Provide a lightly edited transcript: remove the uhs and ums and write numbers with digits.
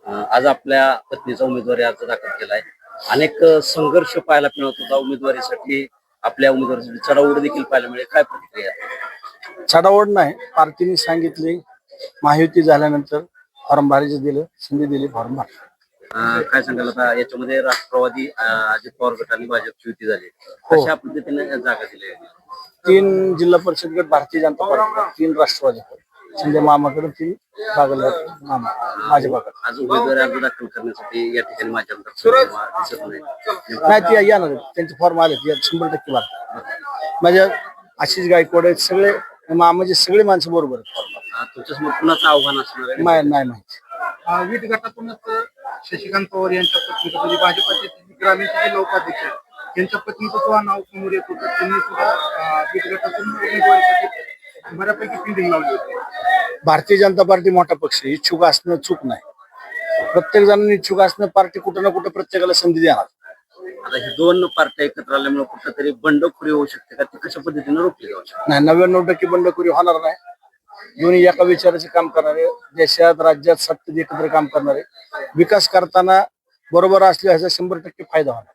आज आपल्या पत्नीचा उमेदवारी अर्ज दाखल केलाय. अनेक संघर्ष पाहायला मिळत होता उमेदवारीसाठी. आपल्या उमेदवारीसाठी चढाओढ देखील पाहायला मिळेल. काय प्रतिक्रिया? चढाओढ नाही, पार्टीने सांगितले महायुती झाल्यानंतर फॉर्म भरायचे दिलं, संधी दिली, फॉर्म भरला. काय सांगाल आता याच्यामध्ये राष्ट्रवादी अजित पवार गट आणि भाजपची युती झाली. हो. कशा पद्धतीने जागा दिल्या? 3 जिल्हा परिषद गट भारतीय जनता पार्टी, 3 राष्ट्रवादी, शिंदे मामाकडे, 3 बागलवाडी मामा भाजपाकडे. आज उमेदवारी अर्ज दाखल करण्यासाठी या ठिकाणी माझ्या दिसत नाही. नाही, ते येणार, त्यांचे फॉर्म आले, 100% भरला. म्हणजे आशिष गायकवाड आहेत, सगळे मामाचे सगळे माणसं बरोबर आहेत. तुमच्यासमोर कुणाचं आव्हान असणार आहे? नाही माहिती. विट गटातूनच शशिकांत पवार यांच्या पत्नीचं म्हणजे भाजपचे ग्रामीणचे लोकाध्यक्ष यांच्या पत्नीचं सुद्धा नाव समोर येत होतं. त्यांनी सुद्धा विट गटातून उमेदवारीसाठी बऱ्यापैकी फिल्डिंग लावली होती. भारतीय जनता पार्टी मोठा पक्ष, इच्छुक असणं चूक नाही. प्रत्येक जणांनी इच्छुक असणं, पार्टी कुठं ना कुठं प्रत्येकाला संधी देणार. आता हे दोन पार्ट्या एकत्र आल्यामुळे कुठंतरी बंडखोरी होऊ शकते का? ती कशा पद्धतीने रोखली जाऊ शकते? नाही, 99% बंडखोरी होणार नाही. दोन्ही एका विचाराचे काम करणारे, देशात राज्यात सत्तेत एकत्र काम करणारे, विकास करताना बरोबर असल्यास 100% फायदा होणार.